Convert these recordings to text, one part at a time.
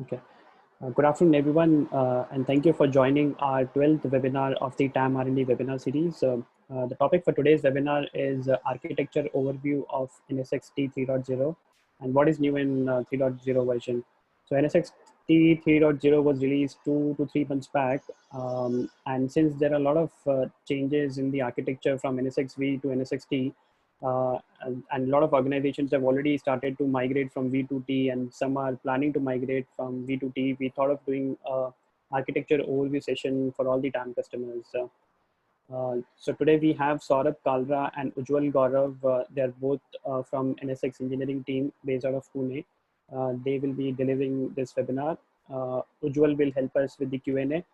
Okay. Good afternoon, everyone, and thank you for joining our 12th webinar of the TAM R&D webinar series. The topic for today's webinar is architecture overview of NSXT 3.0 and what is new in 3.0 version. So NSXT 3.0 was released 2 to 3 months back, and since there are a lot of changes in the architecture from NSXV to NSXT, and a lot of organizations have already started to migrate from V to T, and some are planning to migrate from V to T. We thought of doing a architecture overview session for all the TAM customers. So today we have Saurabh Kalra and Ujjwal Gaurav. They're both from NSX engineering team based out of Pune. They will be delivering this webinar. Ujjwal will help us with the Q&A.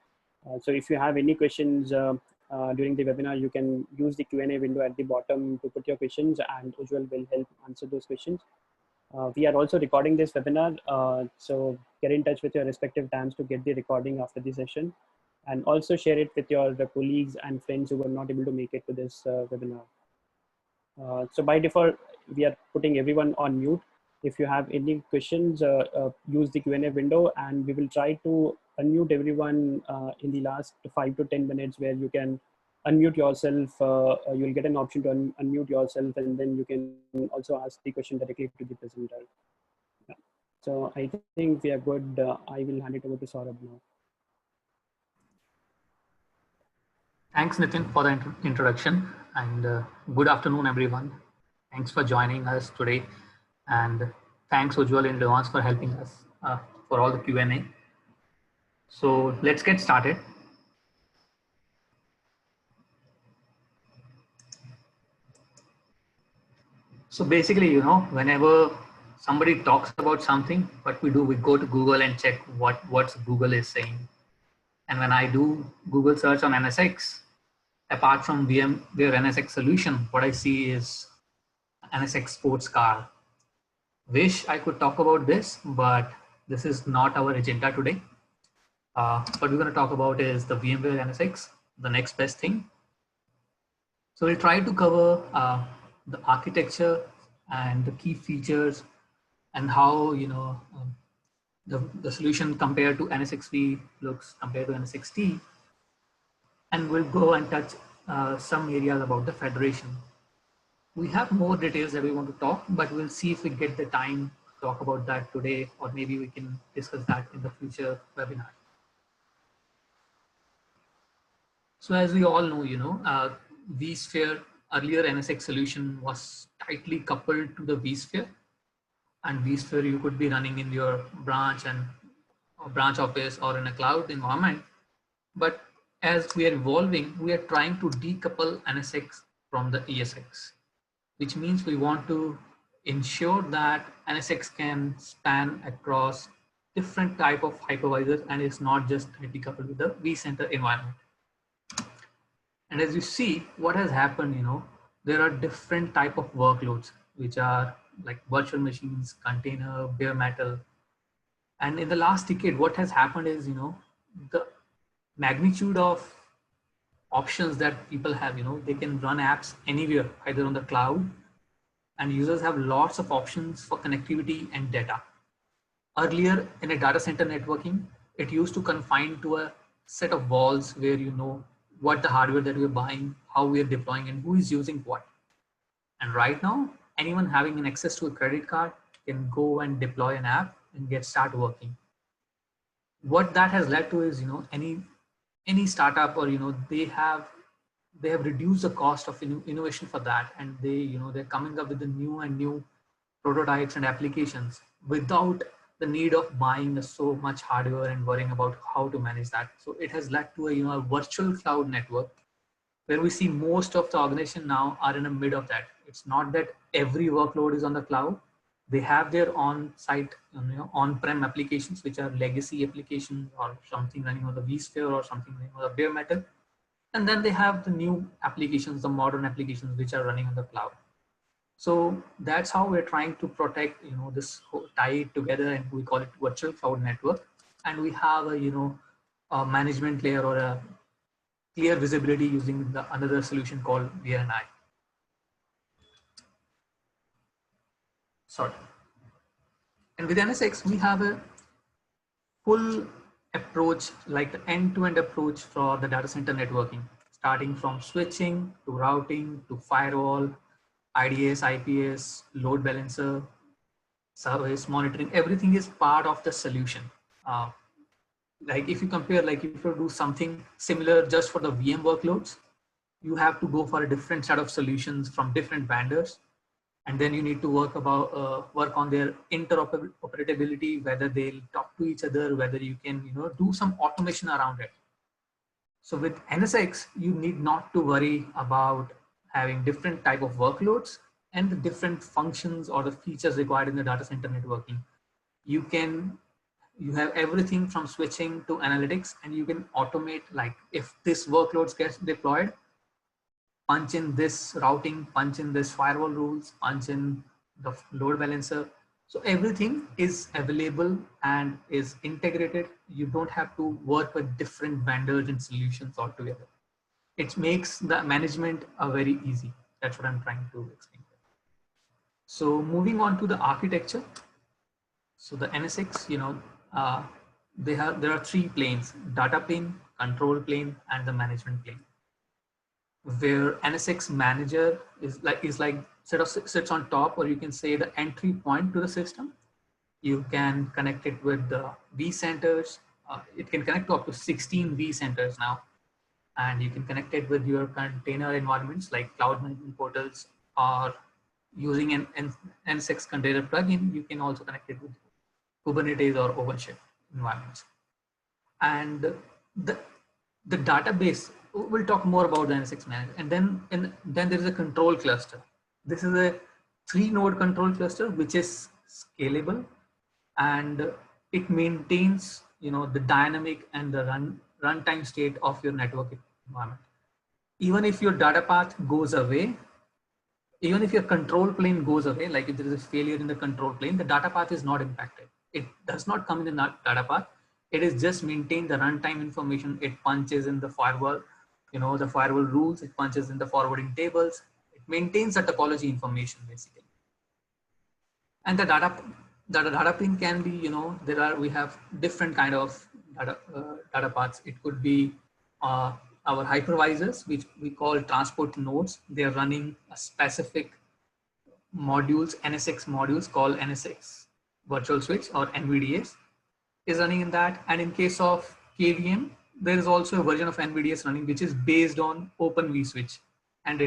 So if you have any questions during the webinar, you can use the Q&A window at the bottom to put your questions, and Ujjwal will help answer those questions. We are also recording this webinar, so get in touch with your respective TAMs to get the recording after the session, and also share it with your colleagues and friends who were not able to make it to this webinar. So by default, we are putting everyone on mute. If you have any questions, use the Q&A window, and we will try to unmute everyone in the last 5 to 10 minutes, where you can unmute yourself. You'll get an option to unmute yourself, and then you can also ask the question directly to the presenter. Yeah. So I think we are good. I will hand it over to Saurabh now. Thanks, Nitin, for the introduction, and good afternoon, everyone. Thanks for joining us today, and thanks, Ujjwal, in advance for helping us for all the Q&A. So let's get started. So basically, whenever somebody talks about something, what we do, we go to Google and check what Google is saying. And when I do Google search on NSX, apart from VMware NSX solution, what I see is NSX sports car. Wish I could talk about this, but this is not our agenda today. What we're going to talk about is the VMware NSX, the next best thing. So we'll try to cover the architecture and the key features and how the solution compared to NSXV looks compared to NSXT. And we'll go and touch some areas about the federation. We have more details that we want to talk, but we'll see if we get the time to talk about that today, or maybe we can discuss that in the future webinar. So as we all know, vSphere, earlier NSX solution was tightly coupled to the vSphere, and vSphere you could be running in your branch office or in a cloud environment. But as we are evolving, we are trying to decouple NSX from the ESX, which means we want to ensure that NSX can span across different type of hypervisors, and it's not just decoupled with the vCenter environment. And as you see, what has happened, there are different type of workloads, which are like virtual machines, container, bare metal. And in the last decade, what has happened is, the magnitude of options that people have, they can run apps anywhere, either on the cloud, and users have lots of options for connectivity and data. Earlier in a data center networking, it used to confine to a set of walls where you know what the hardware that we're buying, how we're deploying, and who is using what. And right now, anyone having an access to a credit card can go and deploy an app and start working. What that has led to is, any startup, or they have reduced the cost of innovation for that, and they're coming up with the new prototypes and applications without the need of buying so much hardware and worrying about how to manage that. So it has led to a virtual cloud network, where we see most of the organization now are in the mid of that. It's not that every workload is on the cloud. They have their on-site, on-prem applications, which are legacy applications or something running on the vSphere or something running on the bare metal. And then they have the new applications, the modern applications, which are running on the cloud. So that's how we're trying to protect, this tie it together, and we call it virtual cloud network. And we have a management layer or a clear visibility using another solution called VRNI. Sorry. And with NSX, we have a full approach, like the end-to-end approach for the data center networking, starting from switching to routing to firewall, IDS, IPS, load balancer, service monitoring, everything is part of the solution. Like if you compare, like if you do something similar just for the VM workloads, you have to go for a different set of solutions from different vendors, and then you need to work on their interoperability, whether they'll talk to each other, whether you can do some automation around it. So with NSX, you need not to worry about having different type of workloads and the different functions or the features required in the data center networking. You have everything from switching to analytics, and you can automate, like if this workloads gets deployed, punch in this routing, punch in this firewall rules, punch in the load balancer. So everything is available and is integrated. You don't have to work with different vendors and solutions altogether. It makes the management very easy. That's what I'm trying to explain. So moving on to the architecture. So the NSX, there are three planes: data plane, control plane, and the management plane. Where NSX manager is like sits on top, or you can say the entry point to the system. You can connect it with the vCenters. It can connect to up to 16 vCenters now, and you can connect it with your container environments like cloud management portals, or using an NSX container plugin. You can also connect it with Kubernetes or OpenShift environments. And the database, we'll talk more about the NSX manager. And then there is a control cluster. This is a 3-node control cluster, which is scalable, and it maintains the dynamic and the runtime state of your network environment. Even if your data path goes away, even if your control plane goes away, like if there is a failure in the control plane, the data path is not impacted. It does not come in the data path. It is just maintain the runtime information. It punches in the firewall, the firewall rules. It punches in the forwarding tables. It maintains the topology information basically. And the data plane can be, we have different kind of data paths. It could be our hypervisors, which we call transport nodes. They're running a specific modules, NSX modules called NSX virtual switch or NVDS is running in that. And in case of KVM, there is also a version of NVDS running, which is based on Open vSwitch. And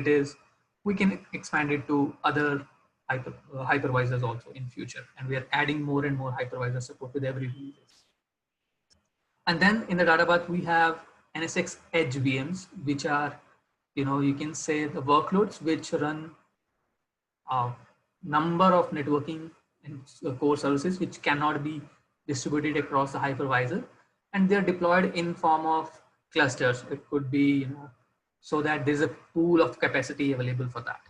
we can expand it to other hypervisors also in future. And we are adding more and more hypervisor support with every release. And then in the data path, we have NSX Edge VMs, which are, you can say the workloads which run a number of networking and core services which cannot be distributed across the hypervisor, and they're deployed in form of clusters. It could be, so that there's a pool of capacity available for that.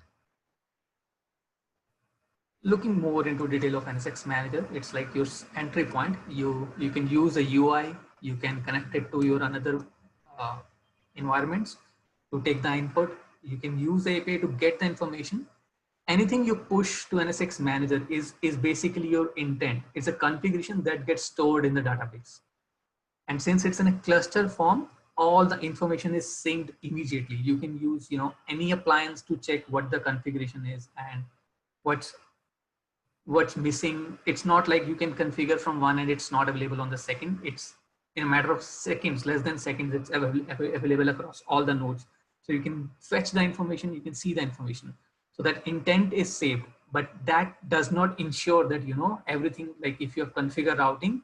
Looking more into detail of NSX manager, it's like your entry point. You can use a UI. You can connect it to your another environments to take the input. You can use the API to get the information. Anything you push to NSX manager is basically your intent. It's a configuration that gets stored in the database. And since it's in a cluster form, all the information is synced immediately. You can use, any appliance to check what the configuration is and what's missing. It's not like you can configure from one and it's not available on the second. It's in a matter of seconds, less than seconds, it's available across all the nodes. So you can fetch the information, you can see the information. So that intent is saved, but that does not ensure that, everything, like if you have configured routing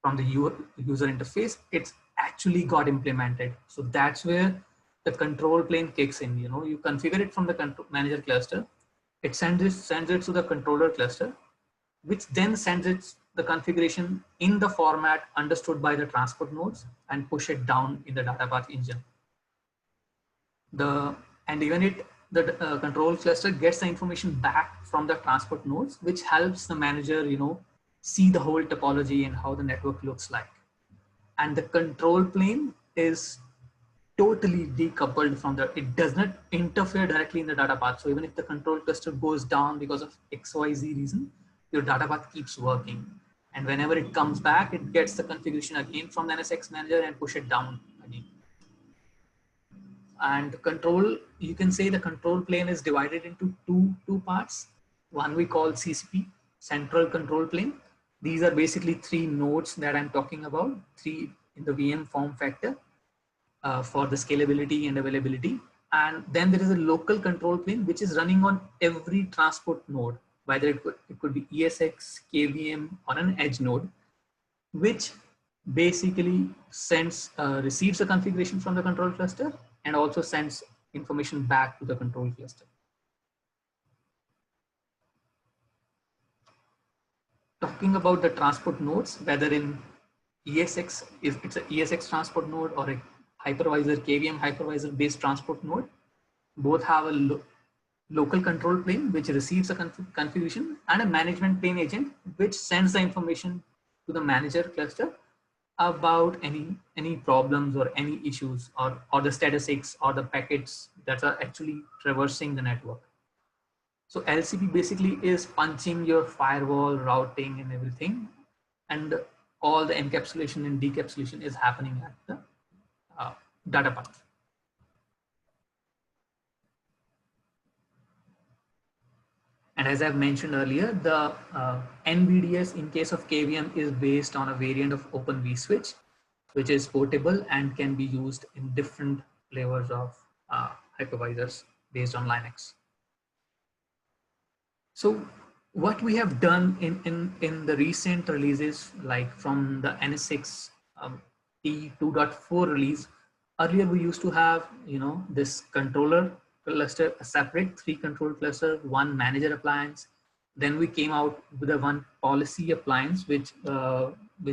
from the user interface, it's actually got implemented. So that's where the control plane kicks in. You configure it from the control manager cluster. It sends it to the controller cluster, which then sends it the configuration in the format understood by the transport nodes and push it down in the data path engine. The control cluster gets the information back from the transport nodes, which helps the manager, see the whole topology and how the network looks like. And the control plane is totally decoupled from it does not interfere directly in the data path. So even if the control cluster goes down because of XYZ reason, your data path keeps working. And whenever it comes back, it gets the configuration again from the NSX manager and push it down again. And control, you can say the control plane is divided into two parts. One we call CCP, central control plane. These are basically 3 nodes that I'm talking about, 3 in the VM form factor for the scalability and availability. And then there is a local control plane, which is running on every transport node, whether it could be ESX, KVM, or an edge node, which basically receives a configuration from the control cluster and also sends information back to the control cluster. Talking about the transport nodes, whether in ESX, if it's an ESX transport node or a hypervisor, KVM hypervisor based transport node, both have a local control plane which receives a configuration and a management plane agent which sends the information to the manager cluster about any problems or any issues or the statistics or the packets that are actually traversing the network. So LCP basically is punching your firewall, routing and everything, and all the encapsulation and decapsulation is happening at the data path. And as I've mentioned earlier, the NVDS in case of KVM is based on a variant of Open vSwitch, which is portable and can be used in different flavors of hypervisors based on Linux. So what we have done in the recent releases, like from the NSX T2.4 release, earlier we used to have, this controller cluster, a separate 3 control cluster, 1 manager appliance. Then we came out with a 1 policy appliance, which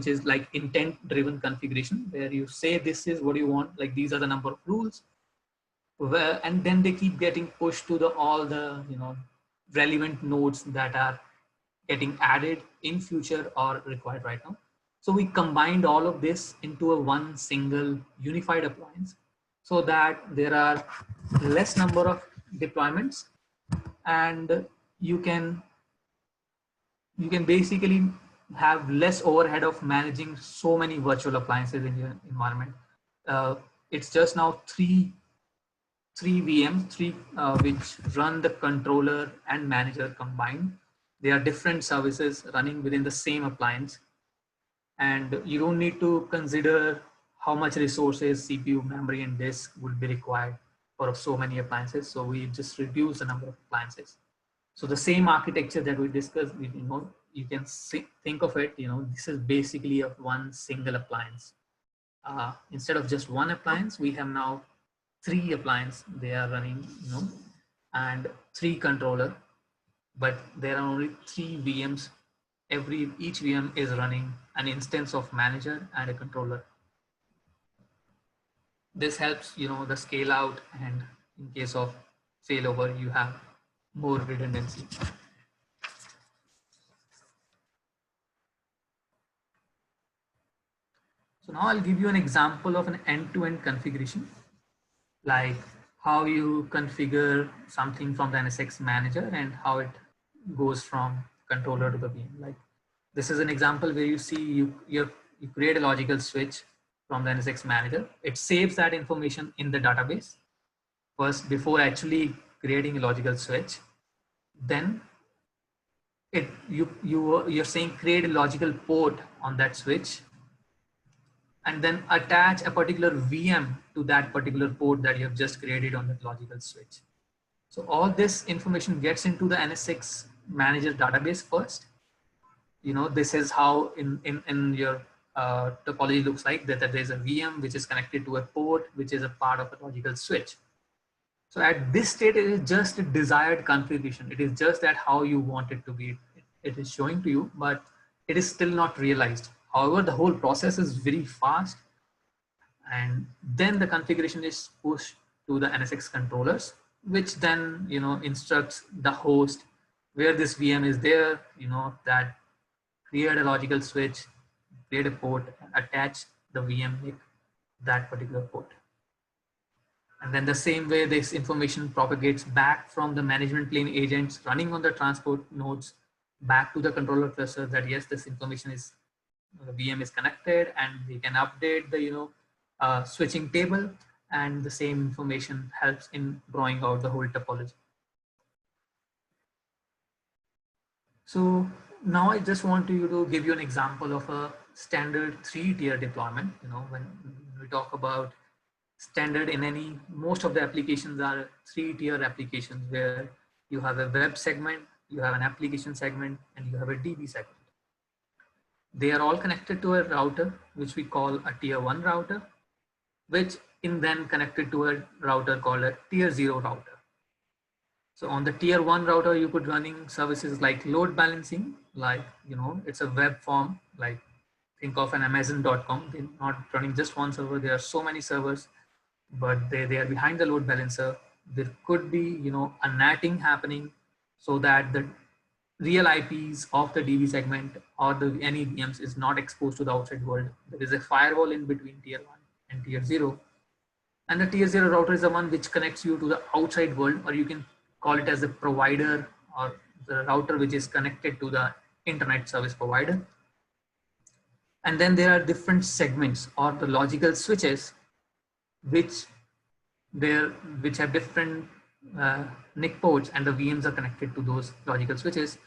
is like intent driven configuration, where you say this is what you want, like these are the number of rules, and then they keep getting pushed to all the relevant nodes that are getting added in future or required right now. So we combined all of this into a 1 single unified appliance, so that there are less number of deployments, and you can basically have less overhead of managing so many virtual appliances in your environment. It's just now three VMs, which run the controller and manager combined. They are different services running within the same appliance, and you don't need to consider how much resources, CPU, memory, and disk would be required for so many appliances. So we just reduce the number of appliances. So the same architecture that we discussed, you can think of it, this is basically a 1 single appliance. Instead of just 1 appliance, we have now 3 appliances they are running, and 3 controller, but there are only 3 VMs. Each VM is running an instance of manager and a controller. This helps, the scale out, and in case of failover, you have more redundancy. So now I'll give you an example of an end-to-end configuration, like how you configure something from the NSX manager and how it goes from controller to the VM. Like this is an example where you see you create a logical switch from the NSX manager. It saves that information in the database first before actually creating a logical switch. Then you're saying create a logical port on that switch, and then attach a particular VM to that particular port that you have just created on that logical switch. So all this information gets into the NSX manager database first. This is how in your topology looks like, that there's a VM which is connected to a port, which is a part of a logical switch. So at this state, it is just a desired configuration. It is just that how you want it to be. It is showing to you, but it is still not realized. However, the whole process is very fast. And then the configuration is pushed to the NSX controllers, which then, instructs the host where this VM is there, that create a logical switch, create a port, attach the VM with that particular port. And then the same way this information propagates back from the management plane agents running on the transport nodes back to the controller cluster that yes, this information is the VM is connected, and we can update the switching table, and the same information helps in drawing out the whole topology. So now I just want to give you an example of a standard 3-tier deployment. When we talk about standard in most of the applications are 3-tier applications where you have a web segment, you have an application segment, and you have a DB segment. They are all connected to a router, which we call a tier 1 router, which in then connected to a router called a tier 0 router. So on the tier 1 router, you could running services like load balancing, like, it's a web form, like think of an Amazon.com. They're not running just one server. There are so many servers, but they are behind the load balancer. There could be, a NATing happening so that the real IPs of the DB segment or any VMs is not exposed to the outside world. There is a firewall in between tier 1 and tier 0. And the tier 0 router is the one which connects you to the outside world, or you can call it as a provider, or the router which is connected to the internet service provider. And then there are different segments or the logical switches which have different NIC ports, and the VMs are connected to those logical switches.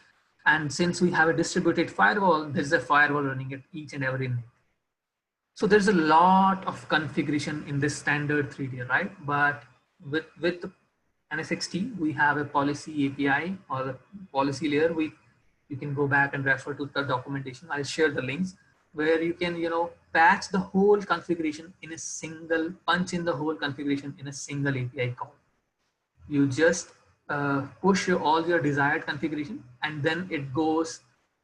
And since we have a distributed firewall, there's a firewall running at each and every NIC. So there's a lot of configuration in this standard 3-tier, right? But with NSXT, we have a policy API or the policy layer. You can go back and refer to the documentation. I'll share the links where you can, patch the whole configuration in a single, punch in the whole configuration in a single API call. You just push all your desired configuration, and then it goes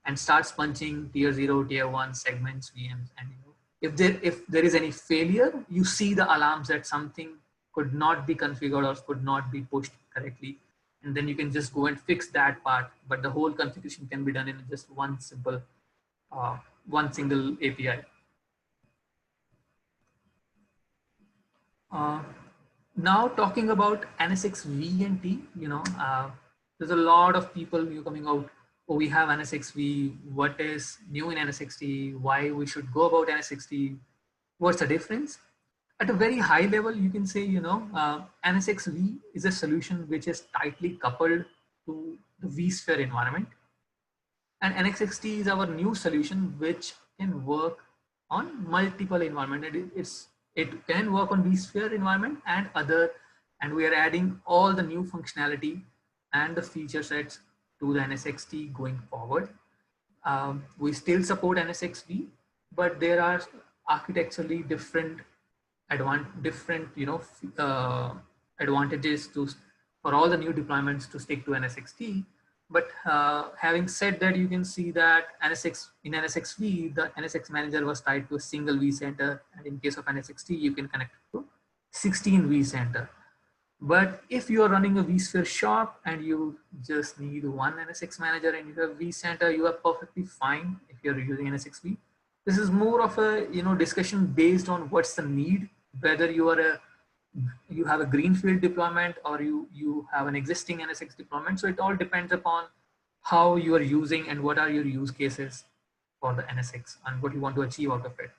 and starts punching tier 0, tier 1 segments, VMs, and if there is any failure, you see the alarms that something could not be configured or could not be pushed correctly, and then you can just go and fix that part. But the whole configuration can be done in just one simple, one single API. Now talking about NSX V and T, there's a lot of people coming out. Oh, we have NSXV, what is new in NSXT, why we should go about NSXT, what's the difference? At a very high level, you can say, NSXV is a solution which is tightly coupled to the vSphere environment. And NSXT is our new solution which can work on multiple environments. It can work on vSphere environment and we are adding all the new functionality and the feature sets to the NSXT going forward. We still support NSXV, but there are architecturally different advantages for all the new deployments to stick to NSXT. But having said that, you can see that in NSXV, the NSX manager was tied to a single vCenter, and in case of NSXT, you can connect to 16 vCenter. But if you are running a vSphere shop and you just need one NSX manager and you have vCenter, you are perfectly fine if you're using NSXV. This is more of a discussion based on what's the need, whether you have a greenfield deployment or you have an existing NSX deployment. So it all depends upon how you are using and what are your use cases for the NSX and what you want to achieve out of it.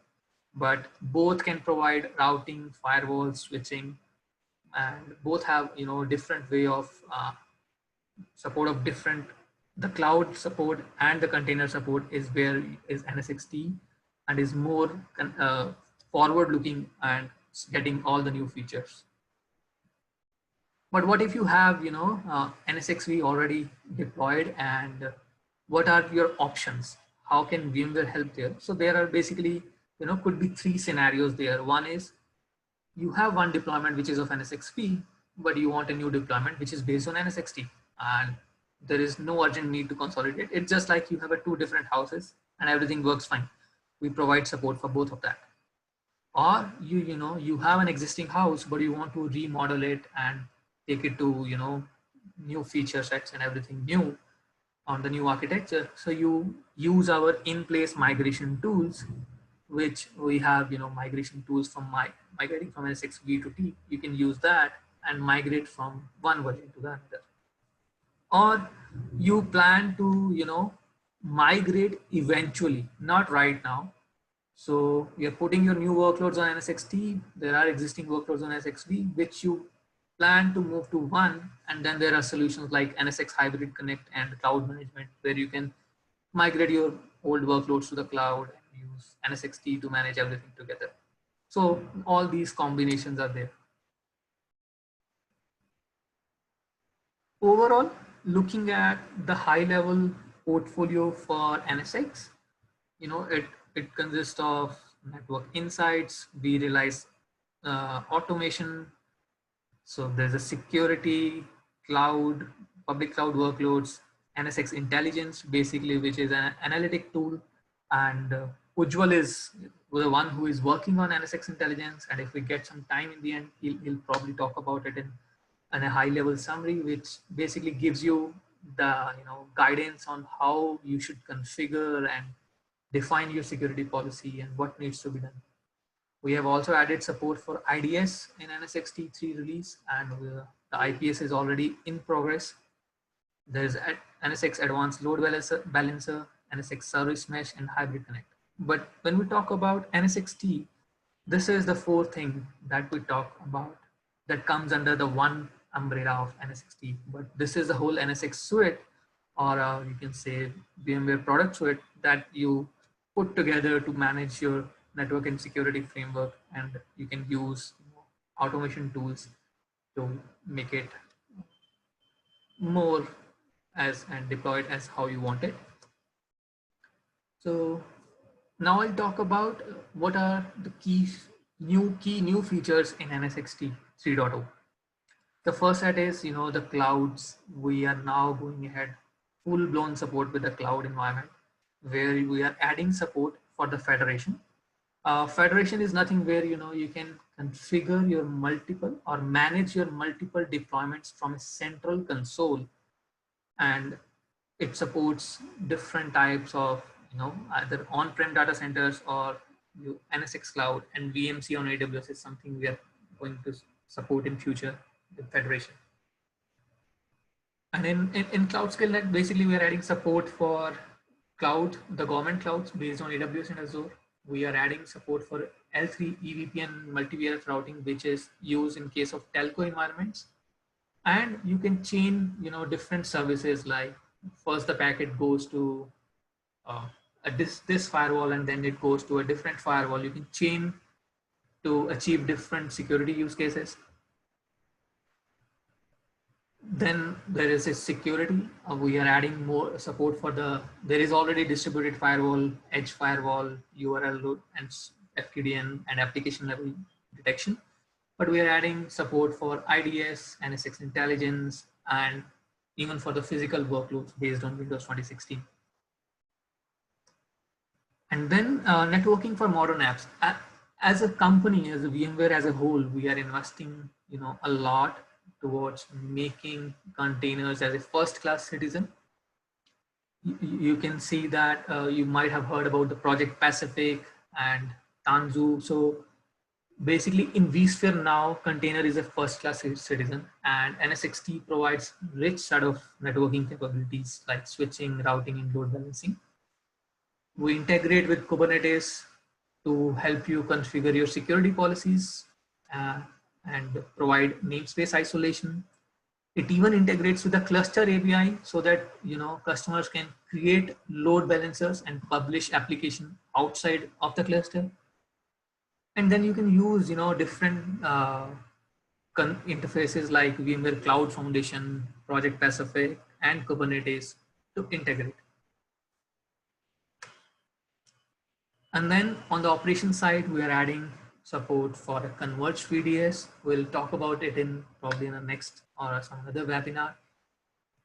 But both can provide routing, firewall, switching, and both have different way of support of different. The cloud support and the container support is where is NSXT, and is more forward looking and getting all the new features. But what if you have NSXV already deployed, and what are your options? How can VMware help there? So there are basically could be three scenarios there. One is you have one deployment which is of NSXV, but you want a new deployment which is based on NSXT, and there is no urgent need to consolidate. It's just like you have two different houses and everything works fine. We provide support for both of that. Or you have an existing house, but you want to remodel it and take it to new feature sets and everything new on the new architecture. So you use our in-place migration tools, which we have migration tools from migrating from NSXV to T. You can use that and migrate from one version to the other. Or you plan to migrate eventually, not right now. So you're putting your new workloads on NSXT. There are existing workloads on NSXV, which you plan to move to one. And then there are solutions like NSX Hybrid Connect and cloud management, where you can migrate your old workloads to the cloud and use NSXT to manage everything together. So all these combinations are there. Overall, looking at the high level portfolio for NSX, it consists of network insights. We realize automation. So there's a security, cloud, public cloud workloads, NSX intelligence, basically, which is an analytic tool. And Ujjwal is the one who is working on NSX intelligence. And if we get some time in the end, he'll probably talk about it in a high level summary, which basically gives you the guidance on how you should configure and define your security policy and what needs to be done. We have also added support for IDS in NSX T3 release, and the IPS is already in progress. There's NSX Advanced Load Balancer, NSX Service Mesh, and Hybrid Connect. But when we talk about NSXT, this is the fourth thing that we talk about that comes under the one umbrella of NSXT. But this is the whole NSX suite, or you can say VMware product suite, that you put together to manage your network and security framework, and you can use automation tools to make it more and deploy it as how you want it. So now I'll talk about what are the key new features in NSXT 3.0. The first set is the clouds. We are now going ahead full-blown support with the cloud environment, where we are adding support for the federation. Federation is nothing where you can configure your multiple or manage your multiple deployments from a central console, and it supports different types of either on-prem data centers or NSX cloud, and VMC on AWS is something we are going to support in future with federation. And in Cloud Scale Net, basically we are adding support for cloud, the government clouds based on AWS and Azure. We are adding support for L3 EVPN multivariate routing, which is used in case of telco environments. And you can chain, different services, like first the packet goes to this firewall, and then it goes to a different firewall. You can chain to achieve different security use cases. Then there is a security. We are adding more support for there is already distributed firewall, edge firewall, URL load, and FQDN and application level detection. But we are adding support for IDS, NSX intelligence, and even for the physical workloads based on Windows 2016. And then networking for modern apps. As a company, as a VMware as a whole, we are investing, a lot towards making containers as a first-class citizen. You can see that you might have heard about the Project Pacific and Tanzu. So basically in vSphere now, container is a first-class citizen, and NSXT provides rich set of networking capabilities like switching, routing, and load balancing. We integrate with Kubernetes to help you configure your security policies and provide namespace isolation. It even integrates with the cluster API so that customers can create load balancers and publish application outside of the cluster. And then you can use different interfaces like VMware Cloud Foundation, Project Pacific, and Kubernetes to integrate. And then on the operation side, we are adding support for a converged VDS. We'll talk about it probably in the next or some other webinar.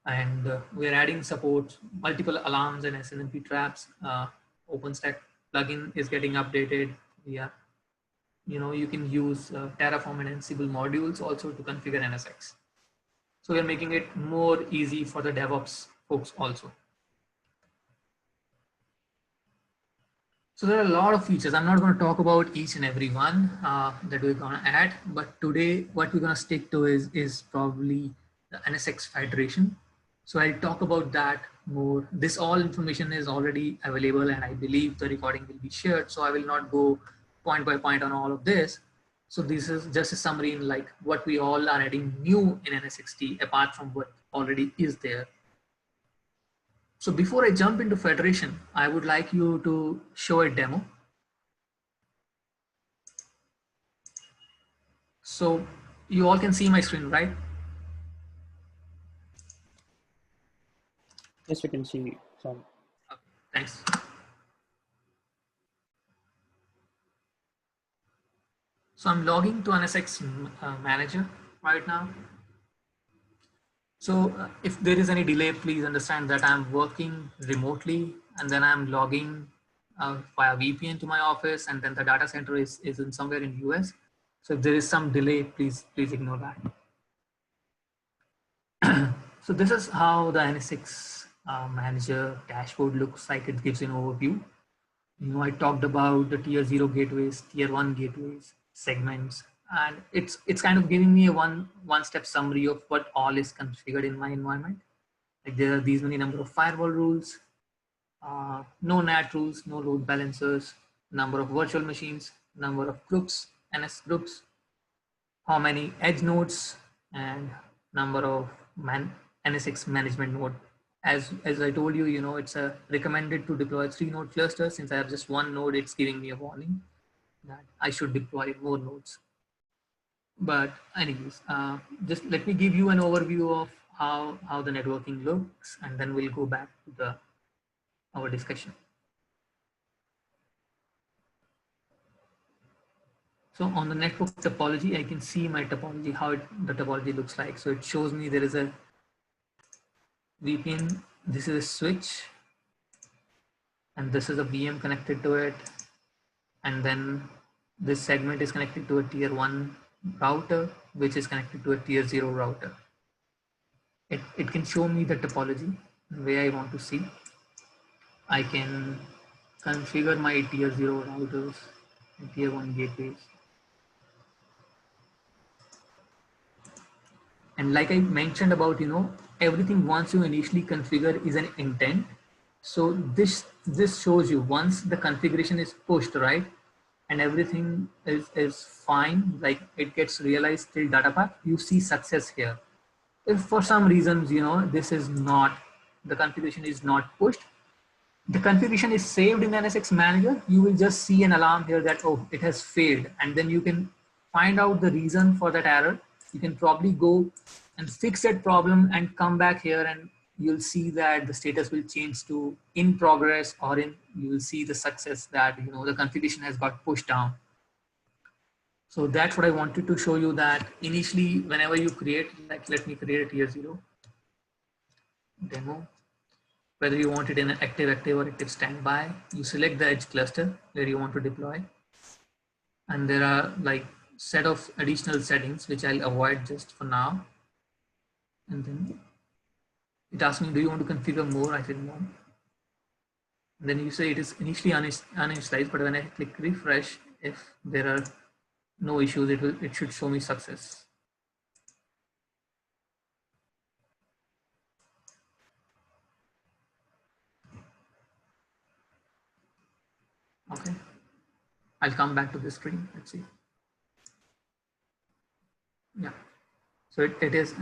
And we're adding support, multiple alarms and SNMP traps. OpenStack plugin is getting updated. You can use Terraform and Ansible modules also to configure NSX. So we're making it more easy for the DevOps folks also. So there are a lot of features. I'm not going to talk about each and every one that we're going to add, but today what we're going to stick to is probably the NSX Federation. So I'll talk about that more. This all information is already available and I believe the recording will be shared. So I will not go point by point on all of this. So this is just a summary in like what we all are adding new in NSXT apart from what already is there. So before I jump into Federation, I would like you to show a demo. So you all can see my screen, right? Yes, we can see. Sorry. Okay, thanks. So I'm logging to NSX Manager right now. So if there is any delay, please understand that I'm working remotely and then I'm logging via VPN to my office, and then the data center is in somewhere in US. So if there is some delay, please ignore that. So this is how the NSX Manager dashboard looks like. It gives an overview. You know, I talked about the tier 0 gateways, tier 1 gateways, segments, and it's kind of giving me a one-step summary of what all is configured in my environment. Like there are these many number of firewall rules, no NAT rules, no load balancers, number of virtual machines, number of groups, NS groups, how many edge nodes, and number of NSX management node. As I told you, you know, it's recommended to deploy 3 node clusters. Since I have just 1 node, it's giving me a warning that I should deploy more nodes. But anyways, just let me give you an overview of how the networking looks, and then we'll go back to our discussion. So on the network topology, I can see my topology, how the topology looks like. So it shows me there is a VPN, this is a switch, and this is a VM connected to it. And then this segment is connected to a tier 1 router, which is connected to a tier 0 router. It can show me the topology the way I want to see. I can configure my tier 0 routers and tier 1 gateways. And like I mentioned about, you know, everything once you initially configure is an intent. So this shows you once the configuration is pushed, right? And everything is fine, like it gets realized till data path, you see success here. If for some reasons, you know, this is not, the configuration is not pushed, the configuration is saved in NSX Manager, you will just see an alarm here that, oh, it has failed. And then you can find out the reason for that error. You can probably go and fix that problem and come back here, and you'll see that the status will change to in progress, or you will see the success that, you know, the configuration has got pushed down. So that's what I wanted to show you, that initially, whenever you create, like let me create a tier 0 demo, whether you want it in an active or active standby, you select the edge cluster where you want to deploy. And there are like set of additional settings, which I'll avoid just for now. And then it asks me, do you want to configure more? I said no. And then you say it is initially uninitialized, but when I click refresh, if there are no issues, it should show me success. Okay, I'll come back to the screen. Let's see. Yeah, so it is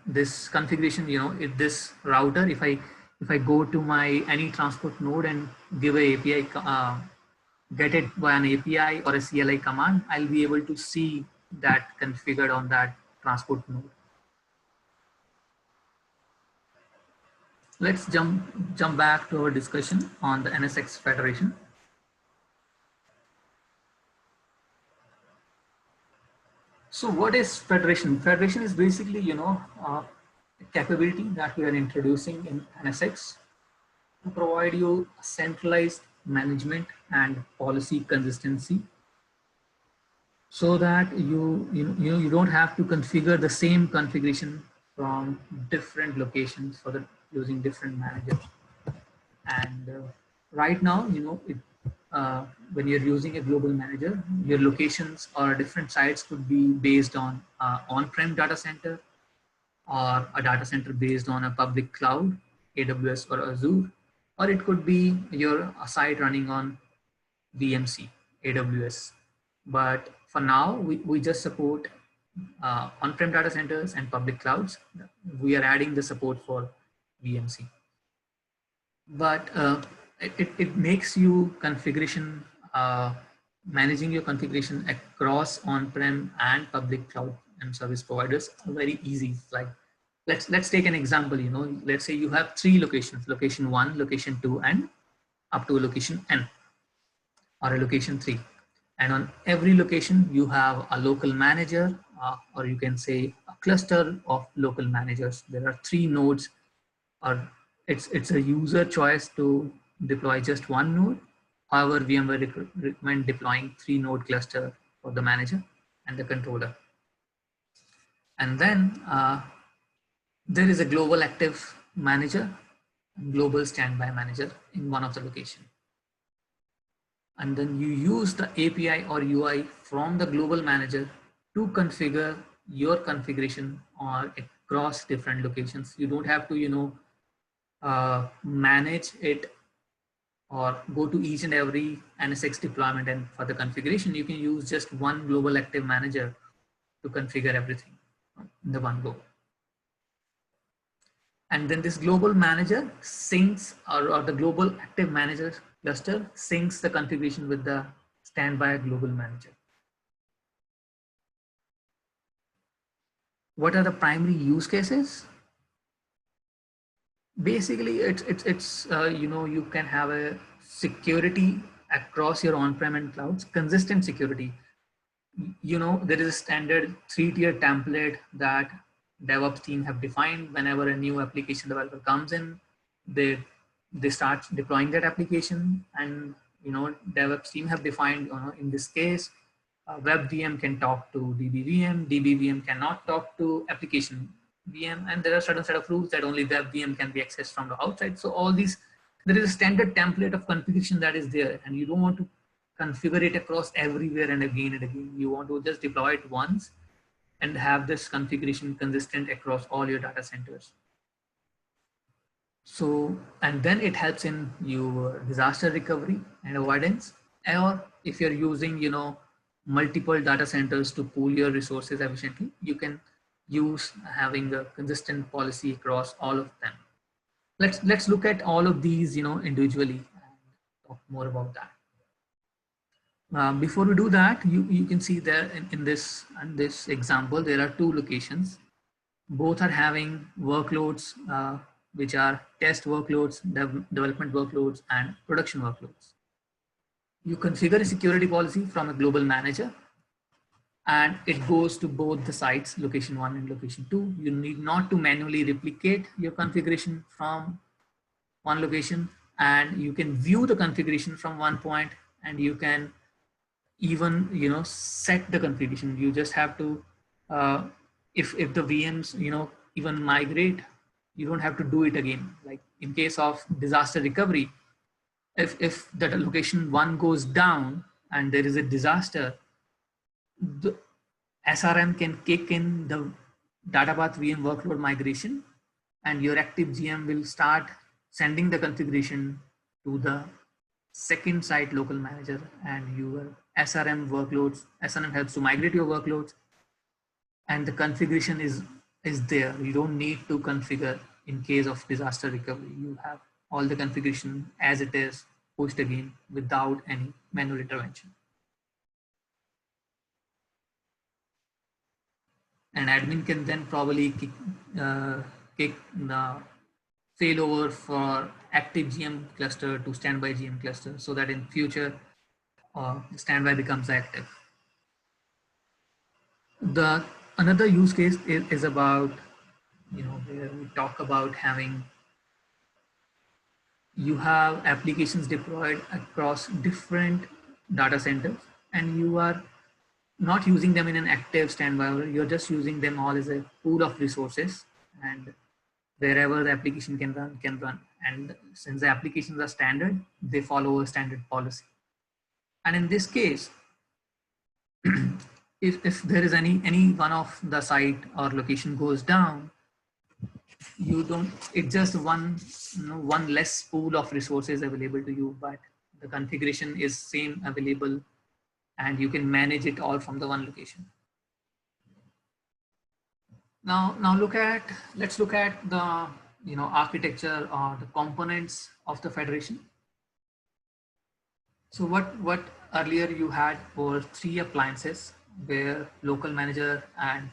this configuration. You know, this router, if I go to my any transport node and give a API, get it by an API or a CLI command, I'll be able to see that configured on that transport node. Let's jump back to our discussion on the NSX Federation. So what is Federation? Federation is basically, you know, a capability that we are introducing in NSX to provide you centralized management and policy consistency, so that you don't have to configure the same configuration from different locations for using different managers. And right now, you know, when you're using a global manager, your locations or different sites could be based on on-prem data center, or a data center based on a public cloud, AWS or Azure, or it could be your site running on VMC, AWS. But for now, we just support on-prem data centers and public clouds. We are adding the support for VMC. But it makes you configuration, managing your configuration across on-prem and public cloud and service providers very easy. Like let's take an example. You know, let's say you have 3 locations: location 1, location 2, and up to location N, or a location 3. And on every location, you have a local manager, or you can say a cluster of local managers. There are 3 nodes, or it's a user choice to deploy just 1 node. However, VMware recommend deploying 3 node cluster for the manager and the controller. And then there is a global active manager, global standby manager in one of the location. And then you use the API or UI from the global manager to configure your configuration or across different locations. You don't have to, you know, manage it or go to each and every NSX deployment, and for the configuration, you can use just one global active manager to configure everything in the one go. And then this global manager syncs, or the global active manager cluster syncs the configuration with the standby global manager. What are the primary use cases? Basically, it's you know, you can have a security across your on-prem and clouds, consistent security. You know, there is a standard 3-tier template that DevOps team have defined. Whenever a new application developer comes in, they start deploying that application, and you know, DevOps team have defined, in this case, web VM can talk to DB VM cannot talk to application VM, and there are certain set of rules that only web VM can be accessed from the outside. So all these, there is a standard template of configuration that is there, and you don't want to configure it across everywhere and again and again. You want to just deploy it once and have this configuration consistent across all your data centers. So, and then it helps in your disaster recovery and avoidance. Or if you're using, you know, multiple data centers to pool your resources efficiently, you can use having a consistent policy across all of them. Let's look at all of these, you know, individually and talk more about that. Before we do that, you can see there in this example, there are 2 locations. Both are having workloads, which are test workloads, development workloads, and production workloads. You configure a security policy from a global manager, and it goes to both the sites, location 1 and location 2. You need not to manually replicate your configuration from one location, and you can view the configuration from one point, and you can even, you know, set the configuration. You just have to, if the VMs, you know, even migrate, you don't have to do it again. Like in case of disaster recovery, if that location 1 goes down and there is a disaster, the SRM can kick in the Datapath VM workload migration, and your active GM will start sending the configuration to the second site local manager, and your SRM workloads, SRM helps to migrate your workloads, and the configuration is there. You don't need to configure in case of disaster recovery. You have all the configuration as it is pushed again without any manual intervention. And admin can then probably kick the failover for active GM cluster to standby GM cluster, so that in future standby becomes active. Another use case is about, you know, where we talk about having, you have applications deployed across different data centers, and you are not using them in an active standby, you're just using them all as a pool of resources, and wherever the application can run. And since the applications are standard, they follow a standard policy. And in this case, if there is any one of the site or location goes down, you don't, it's just one, one less pool of resources available to you, but the configuration is same available and you can manage it all from the one location. Now let's look at the, architecture or the components of the federation. So what earlier you had were 3 appliances where local manager and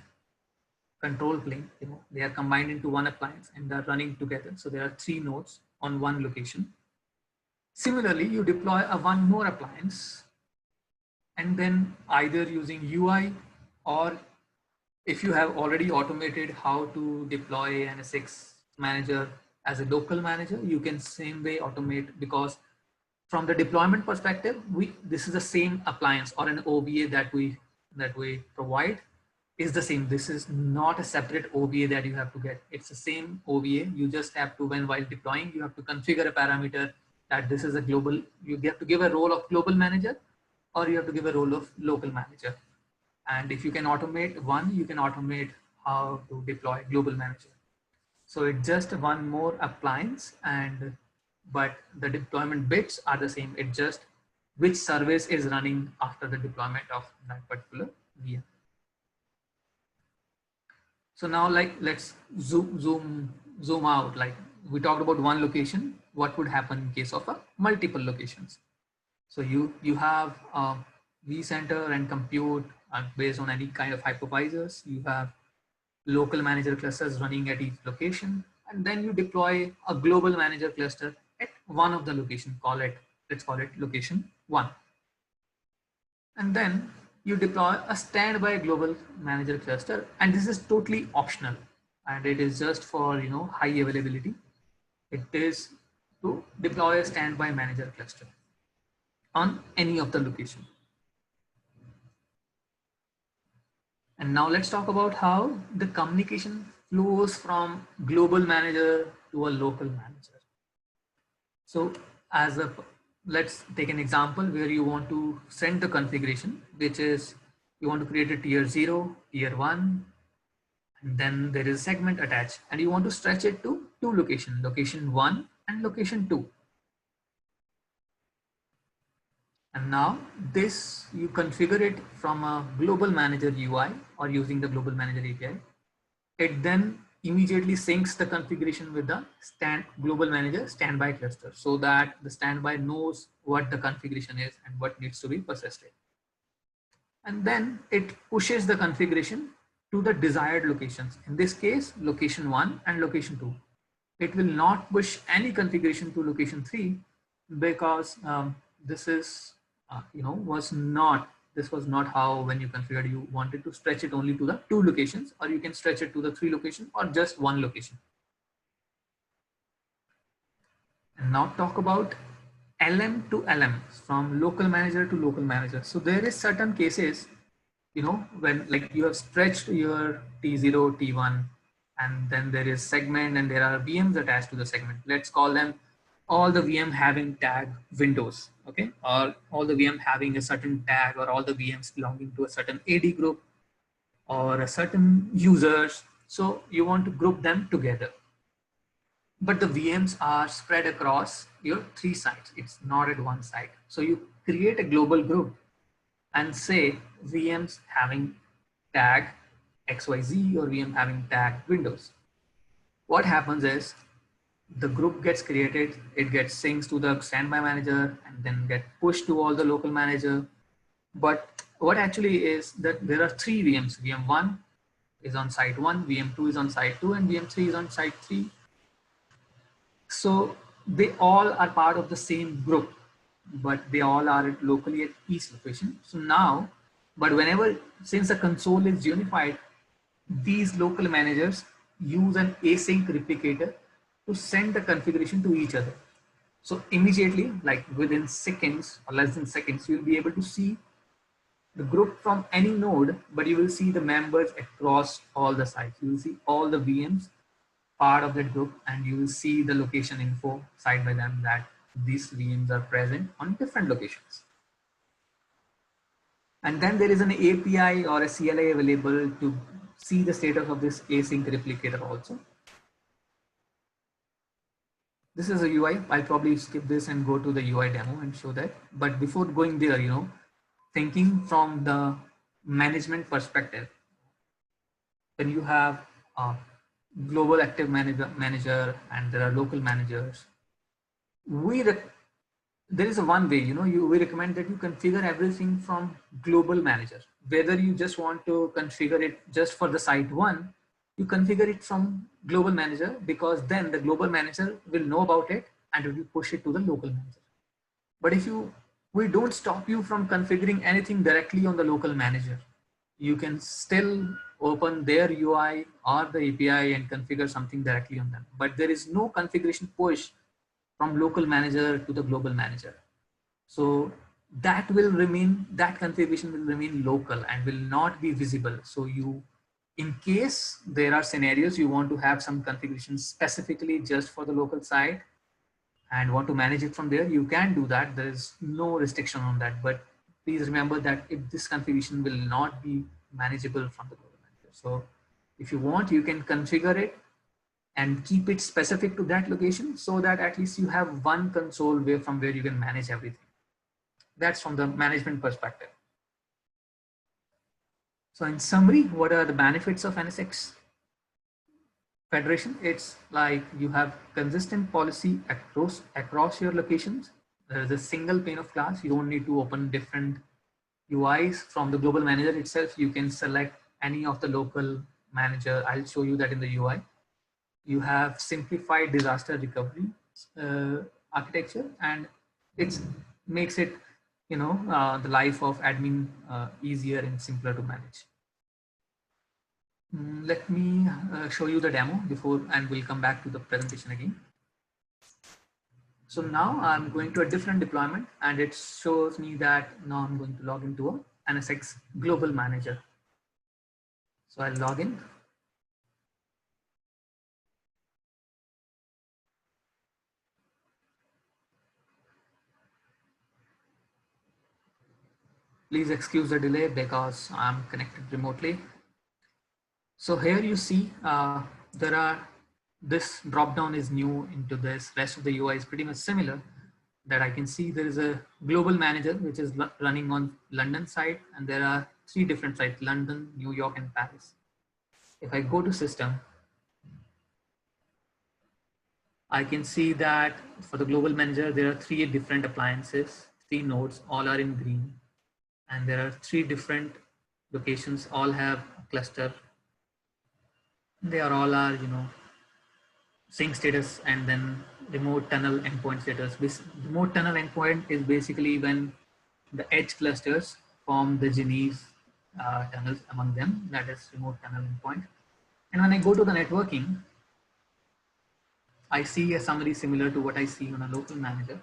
control plane, they are combined into one appliance and they're running together. So there are 3 nodes on one location. Similarly, you deploy a one more appliance and then either using UI, or if you have already automated how to deploy NSX manager as a local manager, you can same way automate, because from the deployment perspective, this is the same appliance or an OVA that we provide is the same. This is not a separate OVA that you have to get. It's the same OVA. You just have to, while deploying, you have to configure a parameter that this is a global, you have to give a role of global manager, or you have to give a role of local manager. And if you can automate one, you can automate how to deploy global manager. So it's just one more appliance, but the deployment bits are the same. It's just which service is running after the deployment of that particular VM. So now let's zoom out. Like we talked about one location, what would happen in case of multiple locations? So you have vCenter and compute based on any kind of hypervisors. You have local manager clusters running at each location, and then you deploy a global manager cluster at one of the location. Let's call it location 1. And then you deploy a standby global manager cluster, and this is totally optional, and it is just for high availability. It is to deploy a standby manager cluster on any of the location. And now let's talk about how the communication flows from global manager to a local manager. So let's take an example where you want to send the configuration, which is you want to create a tier 0, tier 1, and then there is a segment attached, and you want to stretch it to 2 locations, location 1 and location 2. And now this, you configure it from a global manager UI or using the global manager API. It then immediately syncs the configuration with the global manager standby cluster, so that the standby knows what the configuration is and what needs to be persisted. And then it pushes the configuration to the desired locations. In this case, location 1 and location 2. It will not push any configuration to location 3 because this is this was not how, when you configured, you wanted to stretch it only to the 2 locations, or you can stretch it to the 3 locations or just 1 location. And now talk about LM to LM, from local manager to local manager. So there is certain cases, when like you have stretched your T0, T1, and then there is segment and there are VMs attached to the segment. Let's call them all the VM having tag Windows, okay? Or all the VM having a certain tag, or all the VMs belonging to a certain AD group or a certain users. So you want to group them together. But the VMs are spread across your 3 sites. It's not at one site. So you create a global group and say VMs having tag XYZ or VM having tag Windows. What happens is the group gets created, it gets synced to the standby manager and then get pushed to all the local manager. But what actually is that there are 3 VMs. VM1 is on site 1, VM2 is on site 2, and VM3 is on site 3. So they all are part of the same group, but they all are locally at each location. So now, but since the console is unified, these local managers use an async replicator to send the configuration to each other. So immediately, like within seconds or less than seconds, you'll be able to see the group from any node, but you will see the members across all the sites. You will see all the VMs part of that group, and you will see the location info side by them that these VMs are present on different locations. And then there is an API or a CLI available to see the status of this async replicator also. This is a UI. I'll probably skip this and go to the UI demo and show that. But before going there, thinking from the management perspective, when you have a global active manager and there are local managers, there is a one way, we recommend that you configure everything from global manager. Whether you just want to configure it just for the site one, you configure it from global manager, because then the global manager will know about it and it will push it to the local manager. But we don't stop you from configuring anything directly on the local manager. You can still open their UI or the API and configure something directly on them. But there is no configuration push from local manager to the global manager. So that configuration will remain local and will not be visible. So in case there are scenarios you want to have some configuration specifically just for the local site and want to manage it from there, you can do that. There is no restriction on that. But please remember that if this configuration will not be manageable from the global manager. So if you want, you can configure it and keep it specific to that location, so that at least you have one console from where you can manage everything. That's from the management perspective. So in summary, what are the benefits of NSX Federation? It's like you have consistent policy across your locations. There is a single pane of glass. You don't need to open different UIs from the global manager itself. You can select any of the local manager. I'll show you that in the UI. You have simplified disaster recovery architecture, and it makes it, the life of admin easier and simpler to manage. Let me show you the demo before, and we'll come back to the presentation again. So now I'm going to a different deployment, and it shows me that now I'm going to log into a NSX Global Manager. So I'll log in. Please excuse the delay because I'm connected remotely. So here you see this drop down is new into this. Rest of the UI is pretty much similar. That I can see there is a global manager which is running on London side, and there are 3 different sites: London, New York, and Paris. If I go to system, I can see that for the global manager, there are 3 different appliances, 3 nodes, all are in green. And there are 3 different locations, all have a cluster. They are all are, sync status, and then remote tunnel endpoint status. This remote tunnel endpoint is basically when the edge clusters form the Geneve tunnels among them. That is remote tunnel endpoint. And when I go to the networking, I see a summary similar to what I see on a local manager.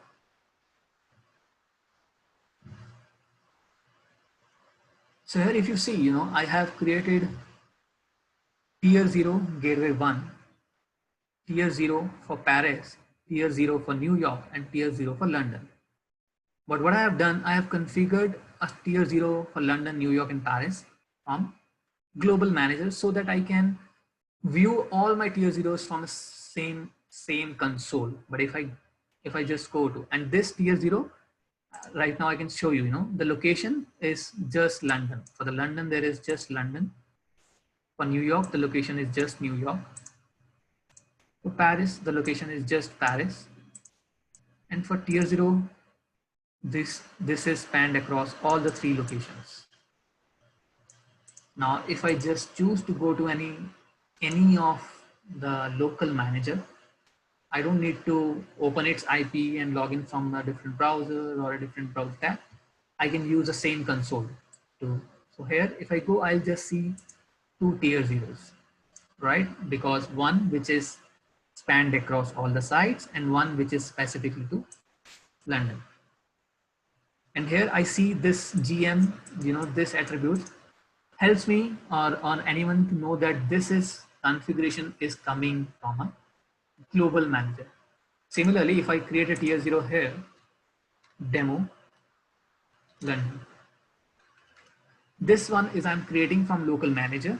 So here, if you see, I have created tier 0 gateway 1, tier 0 for Paris, tier 0 for New York, and tier 0 for London. But what I have done, I have configured a tier 0 for London, New York, and Paris from global manager, so that I can view all my tier 0s from the same console. But if I just go to, and this tier 0, right now I can show you, the location is just London. For the London, there is just London. For New York, the location is just New York. For Paris, the location is just Paris. And for tier 0, this is spanned across all the 3 locations. Now, if I just choose to go to any of the local manager, I don't need to open its IP and log in from a different browser or a different browser tab. I can use the same console too. So here, if I go, I'll just see 2 tier 0s, right? Because one which is spanned across all the sites, and one which is specifically to London. And here I see this GM, this attribute helps me or anyone to know that this configuration is coming from a global manager. Similarly, if I create a tier 0 here, demo London, this one is I'm creating from local manager.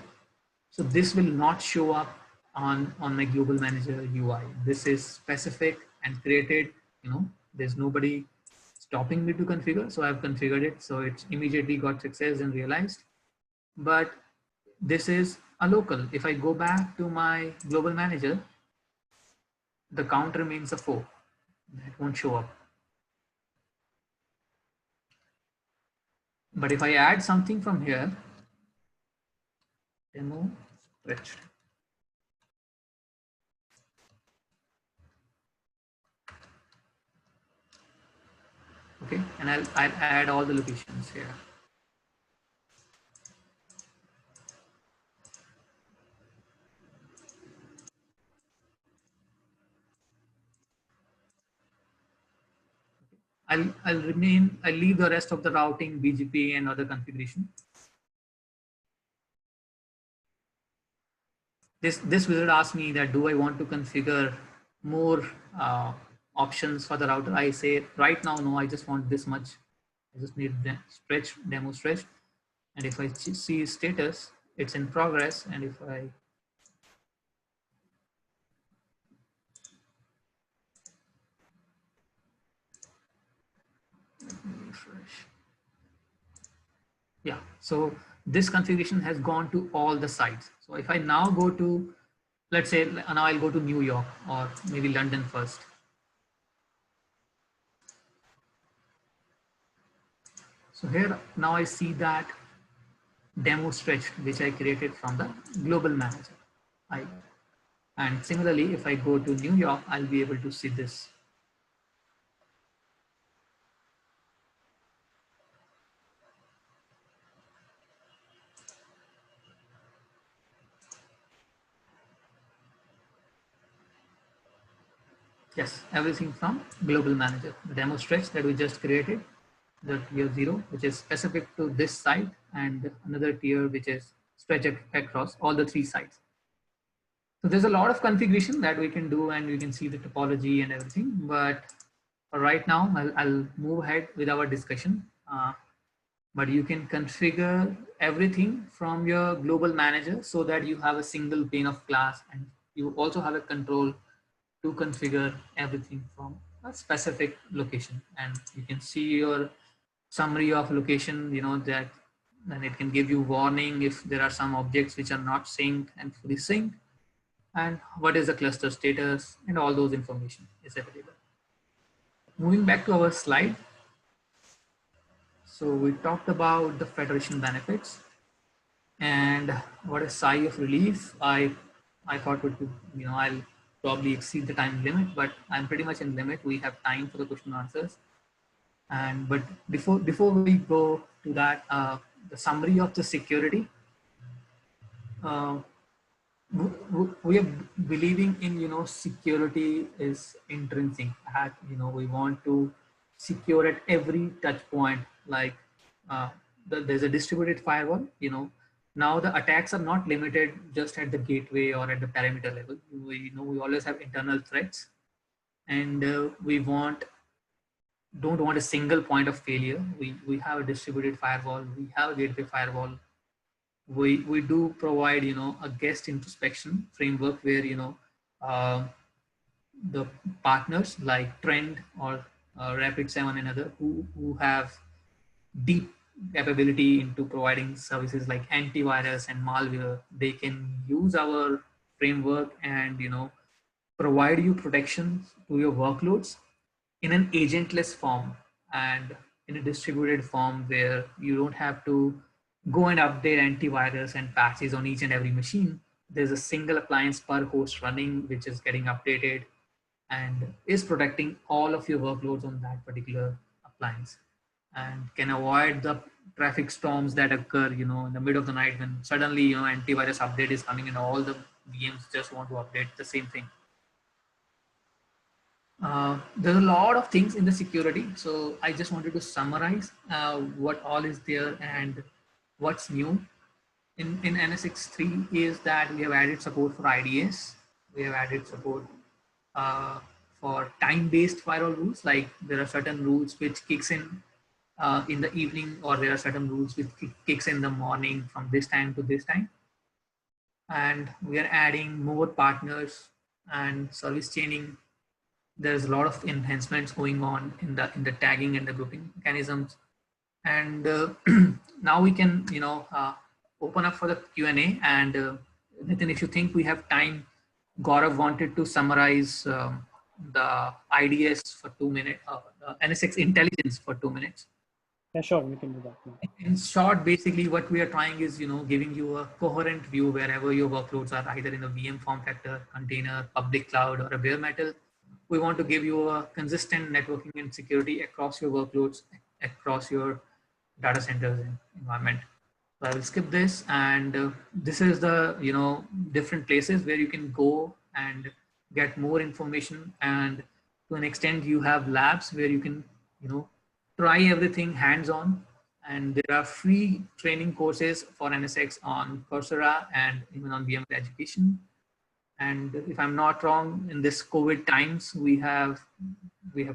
So this will not show up on my global manager UI. This is specific and created, there's nobody stopping me to configure. So I've configured it. So it's immediately got success and realized. But this is a local. If I go back to my global manager, the count remains a 4. It won't show up. But if I add something from here, demo stretched. Okay, and I'll add all the locations here. I'll leave the rest of the routing, BGP, and other configuration. This wizard asks me that do I want to configure more options for the router? I say right now no, I just want this much. I just need stretch, demo stretch. And if I see status, it's in progress. And if I refresh, yeah, so this configuration has gone to all the sites. So if I now go to, let's say now I'll go to New York or maybe London first. So here now I see that demo stretch which I created from the global manager. And similarly, if I go to New York, I'll be able to see this. Yes, everything from global manager. The demo stretch that we just created, the tier 0, which is specific to this site, and another tier which is stretch across all the 3 sites. So there's a lot of configuration that we can do, and we can see the topology and everything. But for right now, I'll move ahead with our discussion. But you can configure everything from your global manager so that you have a single pane of glass, and you also have a control to configure everything from a specific location. And you can see your summary of location, that, and it can give you warning if there are some objects which are not synced and fully synced, and what is the cluster status, and all those information is available. Moving back to our slide. So we talked about the federation benefits and what a sigh of relief. I thought would be, I'll probably exceed the time limit, but I'm pretty much in limit. We have time for the question and answers. And but before we go to that, the summary of the security. We are believing in security is intrinsic. We want to secure at every touch point. Like there's a distributed firewall. Now the attacks are not limited just at the gateway or at the perimeter level. We always have internal threats, and we don't want a single point of failure. We have a distributed firewall. We have a gateway firewall. We do provide a guest introspection framework where the partners like Trend or Rapid7 and other who have deep capability into providing services like antivirus and malware, they can use our framework and provide you protection to your workloads in an agentless form and in a distributed form where you don't have to go and update antivirus and patches on each and every machine. There's a single appliance per host running, which is getting updated and is protecting all of your workloads on that particular appliance, and can avoid the traffic storms that occur, in the middle of the night when suddenly, antivirus update is coming and all the VMs just want to update the same thing. There's a lot of things in the security. So I just wanted to summarize what all is there and what's new. In NSX3 is that we have added support for IDS. We have added support for time-based firewall rules. Like there are certain rules which kicks in the evening, or there are certain rules which kicks in the morning from this time to this time. And we are adding more partners and service chaining there's a lot of enhancements going on in the tagging and the grouping mechanisms. And now we can, open up for the Q&A. And Nitin, if you think we have time, Gaurav wanted to summarize the IDS for 2 minutes, NSX intelligence for 2 minutes. Yeah, sure, we can do that. Yeah. In short, basically what we are trying is, giving you a coherent view wherever your workloads are, either in a VM form factor, container, public cloud, or a bare metal. We want to give you a consistent networking and security across your workloads, across your data centers environment. So I will skip this, and this is the different places where you can go and get more information. And to an extent, you have labs where you can try everything hands-on, and there are free training courses for NSX on Coursera and even on VMware Education. And if I'm not wrong, in this COVID times, we have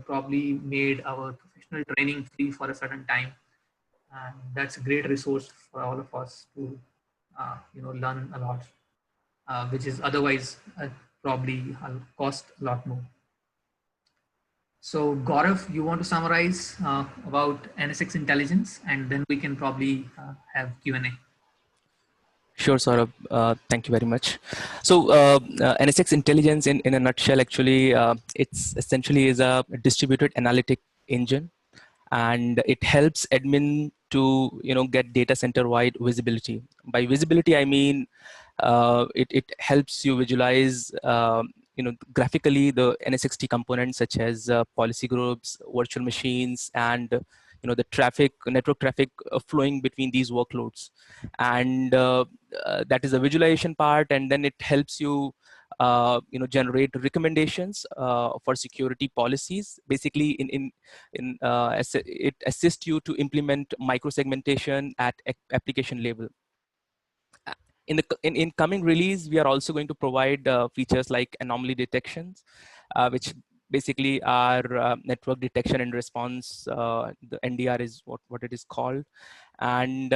probably made our professional training free for a certain time, and that's a great resource for all of us to learn a lot, which is otherwise probably cost a lot more. So Gaurav, you want to summarize about NSX intelligence, and then we can probably have Q&A. Sure, Saurabh. Thank you very much. So NSX intelligence in a nutshell, actually, it's essentially is a distributed analytic engine, and it helps admin to get data center wide visibility. By visibility, I mean it helps you visualize graphically the NSXT components such as policy groups, virtual machines, and the network traffic flowing between these workloads. And that is the visualization part, and then it helps you generate recommendations for security policies. Basically, it assists you to implement microsegmentation at application level. In coming release, we are also going to provide features like anomaly detections, which basically are network detection and response. The NDR is what it is called. And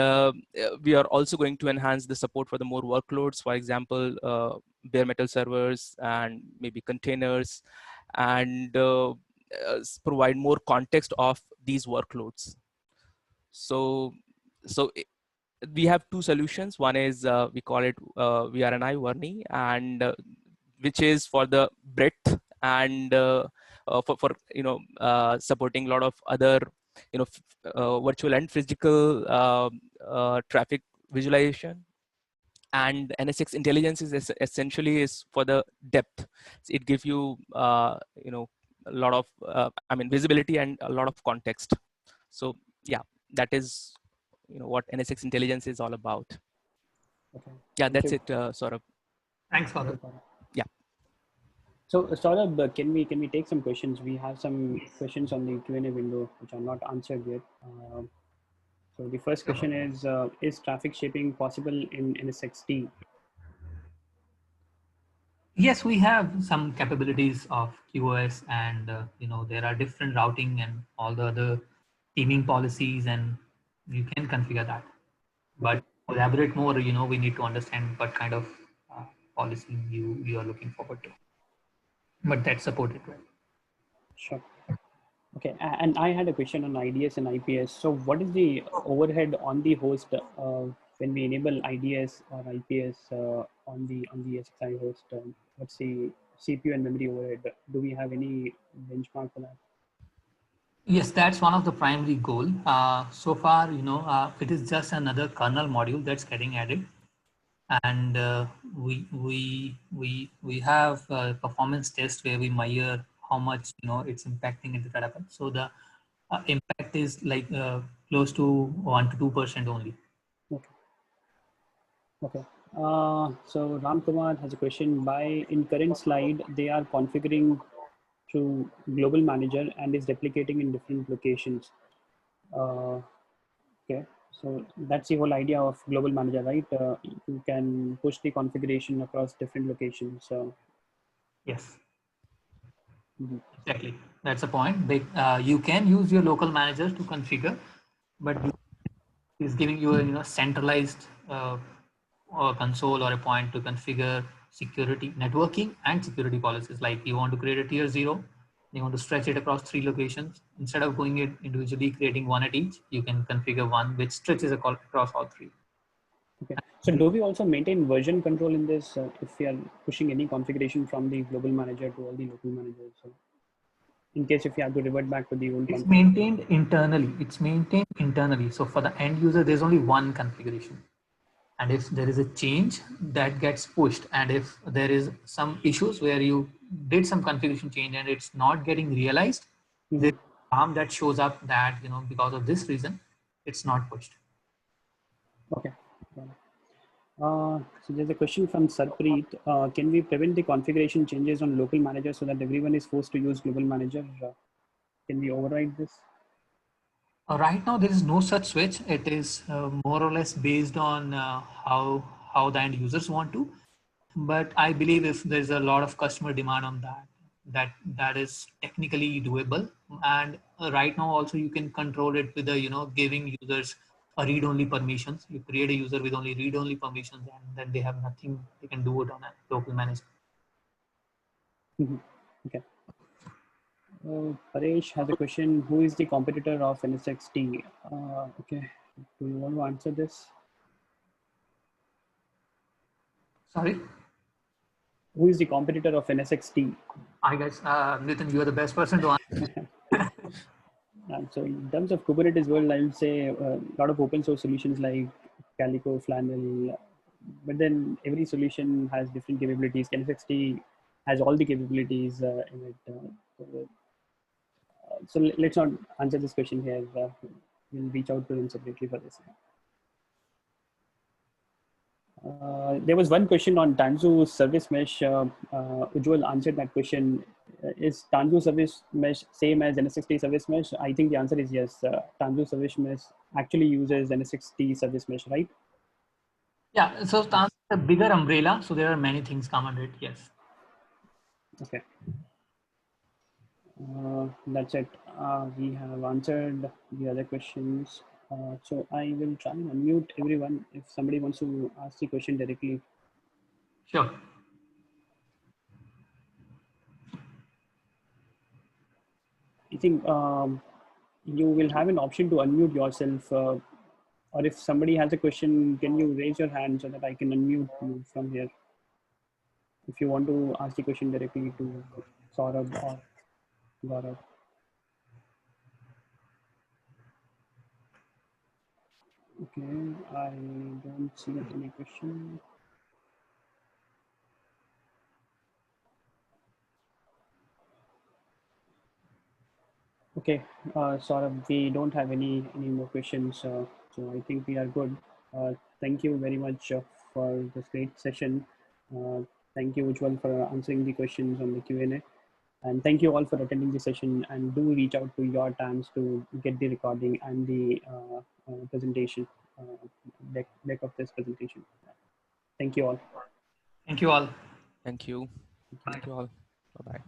we are also going to enhance the support for the more workloads, for example, bare metal servers and maybe containers, and provide more context of these workloads. So we have two solutions. One is we call it VRNI, Varni, and which is for the breadth and for supporting a lot of other virtual and physical traffic visualization. And NSX intelligence is essentially is for the depth. It gives you a lot of visibility and a lot of context. So yeah, that is what NSX intelligence is all about. Okay. Yeah, that's it, Saurabh. Thanks, Gaurav. Yeah. So Saurabh, can we take some questions? We have some questions on the Q&A window which are not answered yet. So the first question is traffic shaping possible in NSXT? Yes, we have some capabilities of QoS, and there are different routing and all the other teaming policies, and you can configure that. But to elaborate more, we need to understand what kind of policy you are looking forward to. But that's supported well. Sure. Okay, and I had a question on IDS and IPS. So what is the overhead on the host when we enable IDS or IPS on the SXI host? What's the CPU and memory overhead? Do we have any benchmark for that? Yes, that's one of the primary goal. So far, it is just another kernel module that's getting added, and we have a performance test where we measure how much it's impacting in the data. So the impact is like close to 1 to 2% only. Okay. So Ram Kumar has a question. In current slide, they are configuring through global manager and is replicating in different locations. Okay, so that's the whole idea of global manager, right? You can push the configuration across different locations. Yes. Exactly. That's the point. You can use your local manager to configure, but is giving you a centralized console or a point to configure security, networking, and security policies. Like you want to create a tier 0, You want to stretch it across 3 locations. Instead of going it individually, creating one at each, you can configure one which stretches across all 3. Okay. So do we also maintain version control in this if we are pushing any configuration from the global manager to all the local managers? So in case if you have to revert back to the old It's maintained internally. It's maintained internally. So for the end user, there's only one configuration. And if there is a change, that gets pushed. And if there is some issues where you did some configuration change and it's not getting realized, there's harm that shows up that, because of this reason, it's not pushed. Okay. So there's a question from Sarpreet. Can we prevent the configuration changes on local manager so that everyone is forced to use global manager? Can we override this? Right now, there is no such switch. It is more or less based on how the end users want to. But I believe if there's a lot of customer demand on that is technically doable. And right now, also you can control it with the giving users a read-only permissions. You create a user with only read-only permissions, and then they have nothing they can do it on a local manager. Okay. Paresh has a question. Who is the competitor of NSXT? Okay. Do you want to answer this? Sorry? Who is the competitor of NSXT? I guess, Nitin, you are the best person to answer. So in terms of Kubernetes world, I would say a lot of open source solutions like Calico, Flannel, but then every solution has different capabilities. NSXT has all the capabilities in it. So let's not answer this question here. We'll reach out to them separately for this. There was one question on Tanzu service mesh. Ujjwal answered that question. Is Tanzu service mesh same as NSXT service mesh? I think the answer is yes. Tanzu service mesh actually uses NSXT service mesh, right? Yeah, so Tanzu is a bigger umbrella, so there are many things come under it, yes. Okay. That's it. We have answered the other questions. So I will try and unmute everyone if somebody wants to ask the question directly. Sure. I think you will have an option to unmute yourself, or if somebody has a question, can you raise your hand so that I can unmute you from here? If you want to ask the question directly to Saurabh or Gaurav. Okay, I don't see any question. Okay, Saurabh, we don't have any more questions, so I think we are good. Thank you very much for this great session. Thank you, Ujjwal, for answering the questions on the Q&A. And thank you all for attending the session, and do reach out to your TAMs to get the recording and the presentation, deck of this presentation. Thank you all. Thank you all. Thank you. Thank you all. Bye-bye.